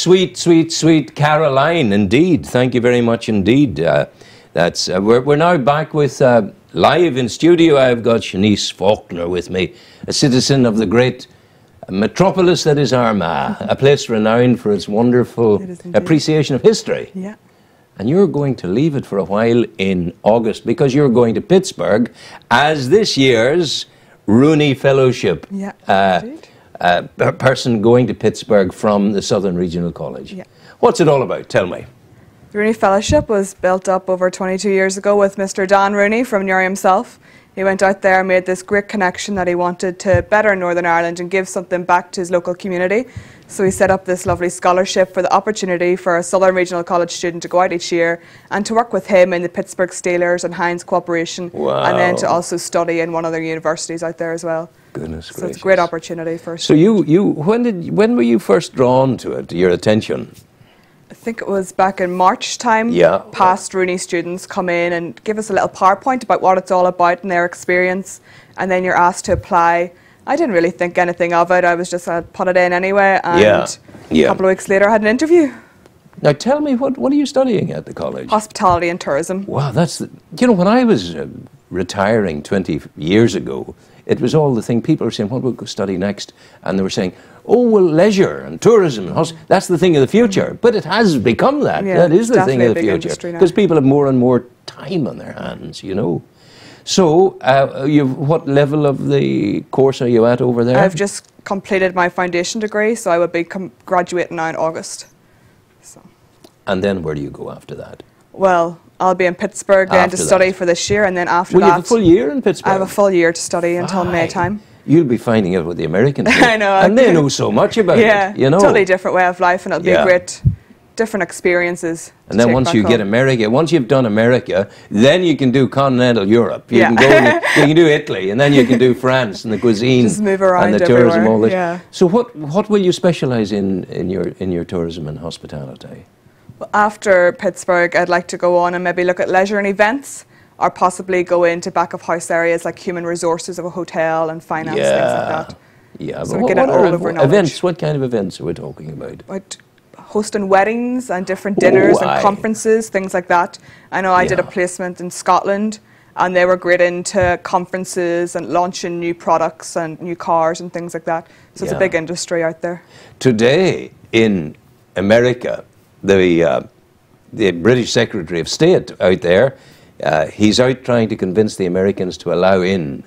sweet, sweet, sweet Caroline, indeed. Thank you very much indeed. We're now back with live in studio. I've got Shanice Faulkner with me, a citizen of the great metropolis that is Armagh, a place renowned for its wonderful appreciation of history. Yeah. And you're going to leave it for a while in August because you're going to Pittsburgh as this year's Rooney Fellowship. Yeah, a person going to Pittsburgh from the Southern Regional College. Yeah. What's it all about? Tell me. The Rooney Fellowship was built up over 22 years ago with Mr. Dan Rooney from Newry himself. He went out there and made this great connection that he wanted to better Northern Ireland and give something back to his local community. So he set up this lovely scholarship for the opportunity for a Southern Regional College student to go out each year and to work with him in the Pittsburgh Steelers and Heinz Corporation. Wow. And then to also study in one of their universities out there as well. Goodness gracious. So it's a great opportunity for us. So when were you first drawn to it, your attention? I think it was back in March time. Yeah. Past Rooney students come in and give us a little PowerPoint about what it's all about and their experience, and then you're asked to apply. I didn't really think anything of it. I was just put it in anyway, and a couple of weeks later I had an interview. Now tell me, what are you studying at the college? Hospitality and tourism. Wow, you know, when I was retiring 20 years ago, it was all the thing. People were saying, what will we go study next? And they were saying, oh, well, leisure and tourism, that's the thing of the future. But it has become that. Yeah, that is the thing of the future. Because people have more and more time on their hands, you know. So, what level of the course are you at over there? I've just completed my foundation degree, so I would be graduating now in August. So. And then where do you go after that? Well, I'll be in Pittsburgh then to study for this year, and then after that... Well, you have a full year in Pittsburgh? I have a full year to study until May time. You'll be finding out what the Americans do. I know. And they know so much about it, you know. Totally different way of life, and it'll be great, different experiences. And then once you get America, once you've done America, then you can do continental Europe. You can go, you can do Italy, and then you can do France and the cuisine. Just move around and the everywhere. tourism, all this. Yeah. So what will you specialise in your tourism and hospitality? Well, after Pittsburgh, I'd like to go on and maybe look at leisure and events, or possibly go into back of house areas like human resources of a hotel and finance, things like that. Yeah, so but get all over events? What kind of events are we talking about? Hosting weddings and different dinners and conferences, things like that. I know I did a placement in Scotland, and they were great into conferences and launching new products and new cars and things like that. So it's a big industry out there. Today in America, the British Secretary of State out there, he's out trying to convince the Americans to allow in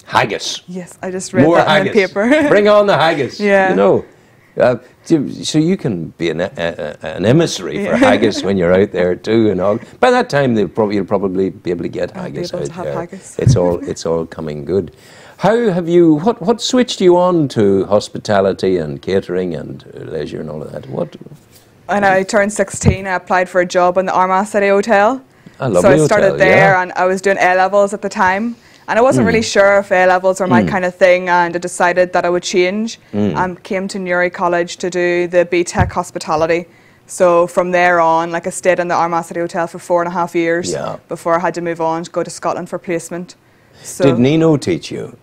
haggis. Yes, I just read that in the paper. Bring on the haggis. Yeah. You know. So you can be an emissary for haggis when you're out there too, and all. By that time, you'll probably be able to get haggis out there. Haggis. It's all coming good. How have you? What switched you on to hospitality and catering and leisure and all of that? When I turned 16, I applied for a job in the Armagh City Hotel. So I started there, and I was doing A-levels at the time. And I wasn't really sure if A-levels were my kind of thing, and I decided that I would change and came to Newry College to do the BTEC Hospitality. So from there on, I stayed in the Armagh City Hotel for 4.5 years before I had to move on to go to Scotland for placement. So did Nino teach you?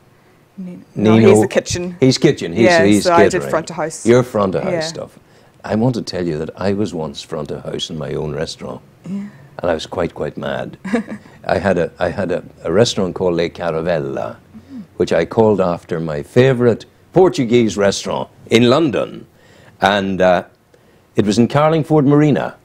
No, he's the kitchen. He's kitchen. He's so catering. I did front of house. You're front of house stuff. I want to tell you that I was once front of house in my own restaurant. Yeah. And I was quite mad. I had a restaurant called Le Caravella, which I called after my favourite Portuguese restaurant in London, and it was in Carlingford Marina.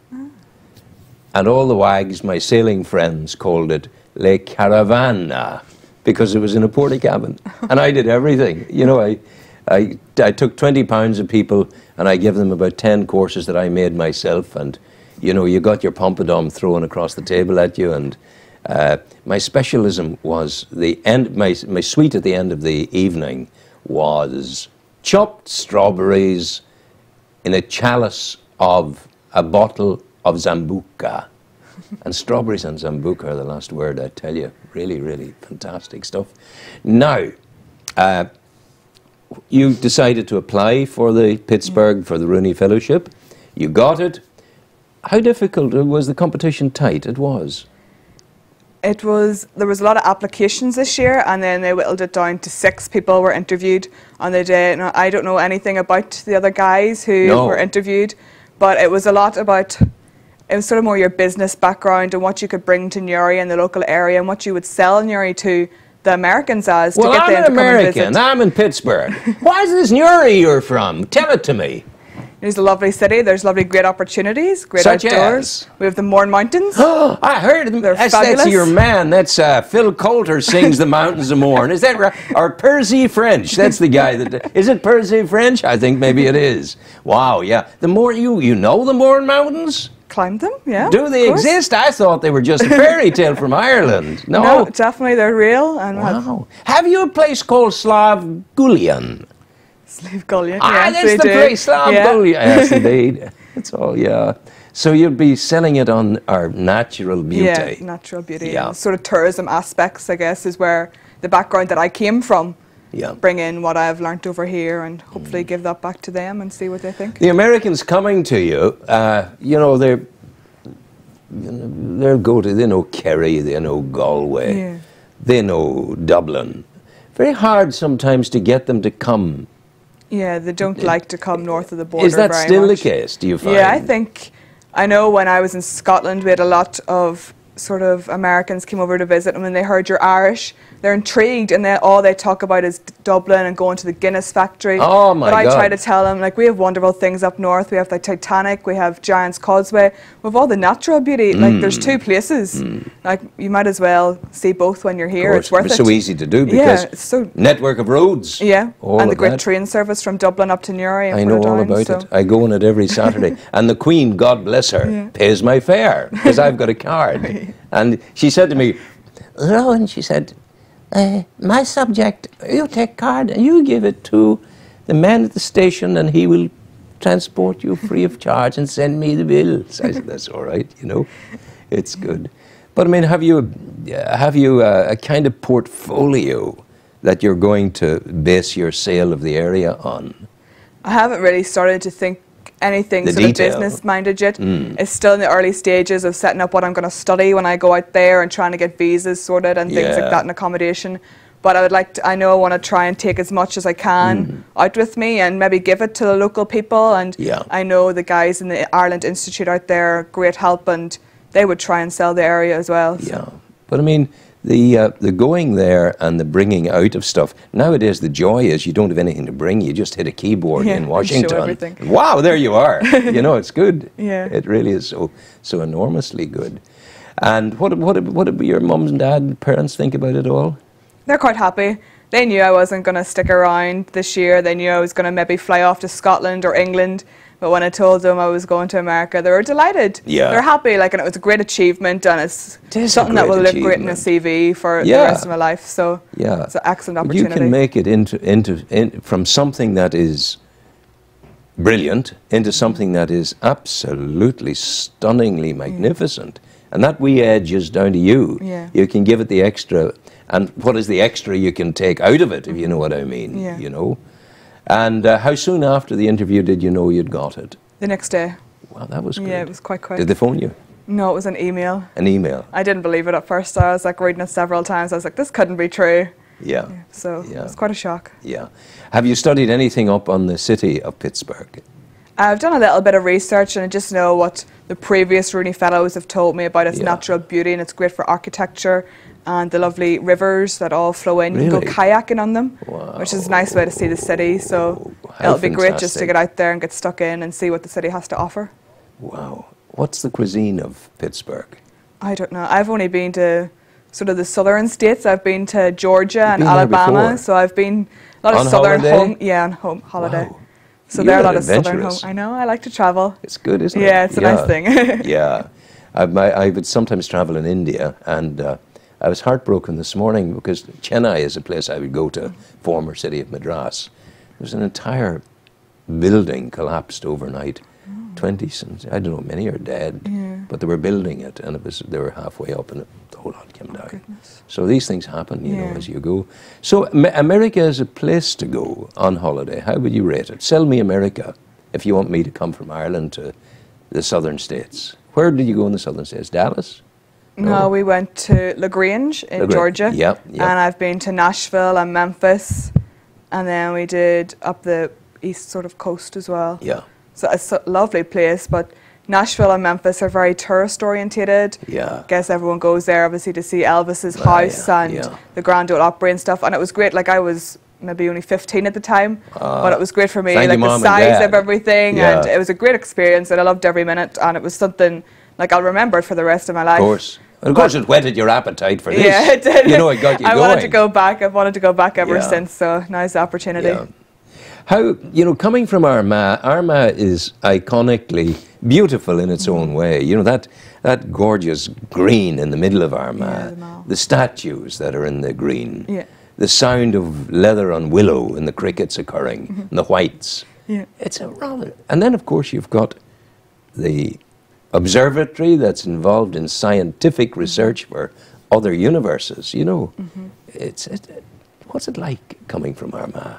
And all the wags, my sailing friends, called it Le Caravana because it was in a porta cabin, and I did everything. You know, I took £20 of people, and I gave them about 10 courses that I made myself, and you know, you got your pompadom thrown across the table at you, and my specialism was my sweet at the end of the evening was chopped strawberries in a chalice of a bottle of Zambuca. And strawberries and Zambuca are the last word, I tell you. Really, really fantastic stuff. Now, you decided to apply for the Pittsburgh, for the Rooney Fellowship. You got it. How difficult was the competition? Tight it was. There was a lot of applications this year, and then they whittled it down to 6 people were interviewed on the day. Now, I don't know anything about the other guys who were interviewed, but it was a lot about, it was sort of more your business background and what you could bring to Newry and the local area and what you would sell Newry to the Americans as. Well, to get I'm them an to come and American. visit. I'm in Pittsburgh. Why is this Newry you're from? Tell it to me. It's a lovely city. There's lovely, great opportunities, great Such outdoors. as? We have the Mourne Mountains. Oh, I heard them. They're That's fabulous. your man. That's Phil Coulter sings The Mountains of Mourne. Is that right? Or Percy French. That's the guy that... Is it Percy French? I think maybe it is. Wow, yeah. The more you know the Mourne Mountains? Climbed them, yeah. Do they exist? I thought they were just a fairy tale from Ireland. No, definitely they're real. And wow. Have you a place called Slavgulian? Slave Gullion. Ah, Yes, that's we the do. place, Slavgulian. Yes, indeed. That's all, yeah. So you'd be selling it on our natural beauty. Yeah, natural beauty. Yeah. And sort of tourism aspects, I guess, is where the background that I came from. Yeah. Bring in what I've learnt over here and hopefully give that back to them and see what they think. The Americans coming to you, you know, they'll go to, they know Kerry, they know Galway, Yeah. they know Dublin. Very hard sometimes to get them to come. Yeah, they don't like to come north of the border. Is that very still much. the case, do you find? Yeah, I know when I was in Scotland, we had a lot of sort of Americans came over to visit, and when they heard you're Irish, they're intrigued, and all they talk about is Dublin and going to the Guinness factory. Oh my God. But I try God. to tell them, like, we have wonderful things up north. We have the Titanic, we have Giant's Causeway, we have all the natural beauty. Like, there's 2 places. Like, you might as well see both when you're here. It's worth It's it. so easy to do because it's so network of roads. yeah, all and the of great that. train service from Dublin up to Newry. And I know all Portadown, about so. it. I go on it every Saturday. And the Queen, God bless her, pays my fare because I've got a card. And she said to me, Rowan, she said, my subject, you take card and you give it to the man at the station and he will transport you free of charge and send me the bills. I said, that's all right, you know, it's good. But I mean, have you a kind of portfolio that you're going to base your sale of the area on? I haven't really started to think anything The sort detail. of business minded yet. It's still in the early stages of setting up what I'm going to study when I go out there and trying to get visas sorted and things Yeah. like that and accommodation. But I would like to, I know I want to try and take as much as I can out with me and maybe give it to the local people. And Yeah. I know the guys in the Ireland Institute out there are great help, and they would try and sell the area as well. So. Yeah, but I mean, the going there and the bringing out of stuff, nowadays the joy is you don't have anything to bring, you just hit a keyboard Yeah, in and show Washington. everything. Wow, there you are. You know, it's good. Yeah. It really is so enormously good. And what did your mum and dad and parents think about it all? They're quite happy. They knew I wasn't going to stick around this year. They knew I was going to maybe fly off to Scotland or England. But when I told them I was going to America, they were delighted. Yeah. They're happy, like, and it was a great achievement, and it's It is a something that great will look great in a achievement. CV for the Yeah. rest of my life. So Yeah. it's an excellent But you opportunity. can make it into from something that is brilliant into something that is absolutely stunningly magnificent. And that wee edge is down to you. Yeah. You can give it the extra. And what is the extra you can take out of it, if you know what I mean? Yeah. You know? And how soon after the interview did you know you'd got it? The next day. Wow, that was good. Yeah, it was quite quick. Did they phone you? No, it was an email. An email? I didn't believe it at first. I was like reading it several times. I was like, this couldn't be true. Yeah. So Yeah. it was quite a shock. Yeah. Have you studied anything up on the city of Pittsburgh? I've done a little bit of research, and I just know what the previous Rooney Fellows have told me about its Yeah. natural beauty, and it's great for architecture and the lovely rivers that all flow in. You can go Really? kayaking on them, Wow. which is a nice way to see the city. So How it'll be great just to fantastic. get out there and get stuck in and see what the city has to offer. Wow. What's the cuisine of Pittsburgh? I don't know. I've only been to sort of the southern states. I've been to Georgia and been there Alabama, before? so I've been a lot On of southern holiday? home. Yeah, on home holiday. Wow. So You're there are a lot of southern home. adventurous. I know. I like to travel. It's good, isn't it? Yeah, it's a nice thing. Yeah. I would sometimes travel in India, and I was heartbroken this morning because Chennai is a place I would go to, former city of Madras. There was an entire building collapsed overnight. 20, I don't know, many are dead, Yeah. but they were building it, and they were halfway up, and the whole lot came down. goodness. So these things happen, you know, Yeah. as you go. So America is a place to go on holiday. How would you rate it? Sell me America if you want me to come from Ireland to the southern states. Where did you go in the southern states? Dallas? No, we went to LaGrange in Georgia. Yep. And I've been to Nashville and Memphis. And then we did up the east sort of coast as well. Yeah. So it's a lovely place, but Nashville and Memphis are very tourist orientated. Yeah. I guess everyone goes there obviously to see Elvis's house and the Grand Ole Opry and stuff. And it was great. Like, I was maybe only 15 at the time, but it was great for me. Like the size of everything, and it was a great experience, and I loved every minute. And it was something like I'll remember it for the rest of my life. Of course. And of course, it whetted your appetite for this. Yeah, it did. You know, it got you going. I wanted to go back. I've wanted to go back ever since. So now's the opportunity. Yeah. How, you know, coming from Armagh is iconically beautiful in its own way. You know, that gorgeous green in the middle of Armagh, the statues that are in the green, the sound of leather on willow and the crickets occurring, and the whites. Yeah. It's a rather... And then, of course, you've got the observatory that's involved in scientific research for other universes, you know. What's it like coming from Armagh?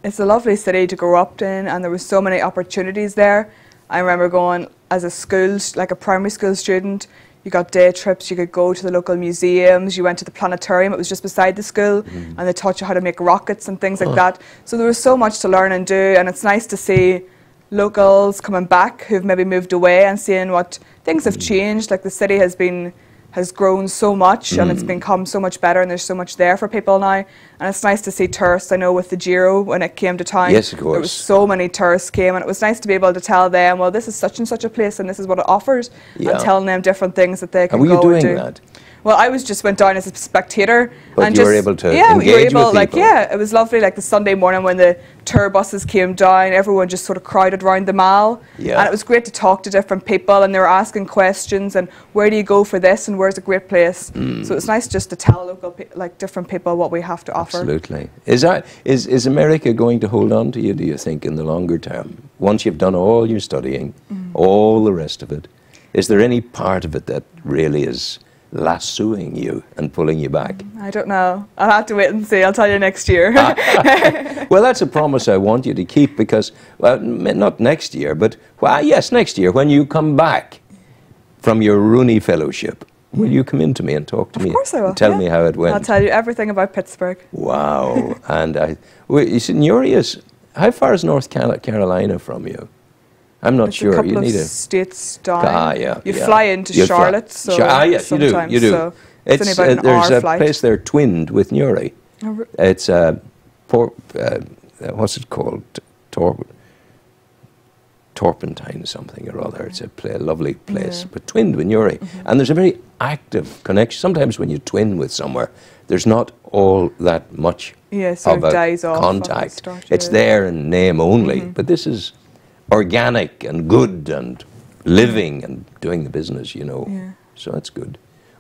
It's a lovely city to grow up in, and there were so many opportunities there. I remember going as a school, like a primary school student, you got day trips, you could go to the local museums, you went to the planetarium, it was just beside the school, and they taught you how to make rockets and things like that. So there was so much to learn and do, and it's nice to see locals coming back who've maybe moved away and seeing what things have changed. Like, the city has grown so much, and it's become so much better, and there's so much there for people now. And it's nice to see tourists. I know with the Giro, when it came to town, yes, of course, there was so many tourists came, and it was nice to be able to tell them, well, this is such and such a place, and this is what it offers, and telling them different things that they can go and do. And were you doing that? Well, I went down as a spectator. But and you just, were able to engage with people. It was lovely. Like the Sunday morning when the tour buses came down, everyone just sort of crowded around the mall. Yeah. And it was great to talk to different people, and they were asking questions, and where do you go for this, and where's a great place. So it's nice just to tell local, different people what we have to offer. Absolutely. Is America going to hold on to you, do you think, in the longer term? Once you've done all your studying, all the rest of it, is there any part of it that really is lassoing you and pulling you back? I don't know. I'll have to wait and see. I'll tell you next year. Well, that's a promise I want you to keep, because, well, not next year, but, well, yes, next year, when you come back from your Rooney Fellowship, will you come in to me and talk to me? Of course I will. And tell me how it went. I'll tell you everything about Pittsburgh. Wow. And you said Newry is, how far is North Carolina from you? I'm not sure. A couple you of need states down. You yeah. fly into Charlotte. So yes, you do. You do. So it's only about an there's hour a flight. place there twinned with Newry. It's what's it called? Torpentine something or other. It's a lovely place, but twinned with Newry. And there's a very active connection. Sometimes when you twin with somewhere, there's not all that much of a contact. It's there in name only, but this is organic and good and living and doing the business, you know. Yeah. So that's good.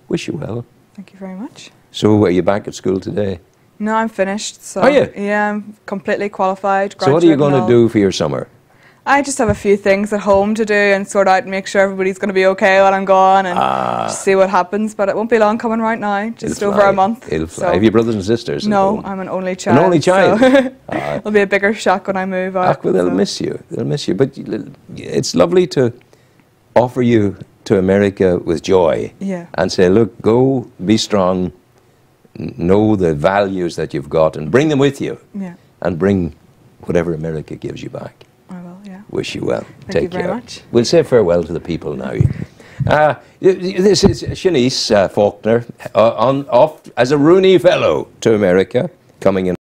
Wish you well. Thank you very much. So are you back at school today? No, I'm finished. So are you? Yeah, I'm completely qualified. So what are you going to do for your summer? I just have a few things at home to do and sort out and make sure everybody's going to be okay while I'm gone, and just see what happens. But it won't be long coming right now, just over a month. It'll fly. Have you brothers and sisters? No, I'm an only child. An only child? So it'll be a bigger shock when I move out. Well, they'll miss you. They'll miss you. But it's lovely to offer you to America with joy and say, look, go, be strong, know the values that you've got, and bring them with you, and bring whatever America gives you back. Wish you well. Thank you very much. We'll say farewell to the people now. This is Shanice Faulkner, off as a Rooney Fellow to America, coming in.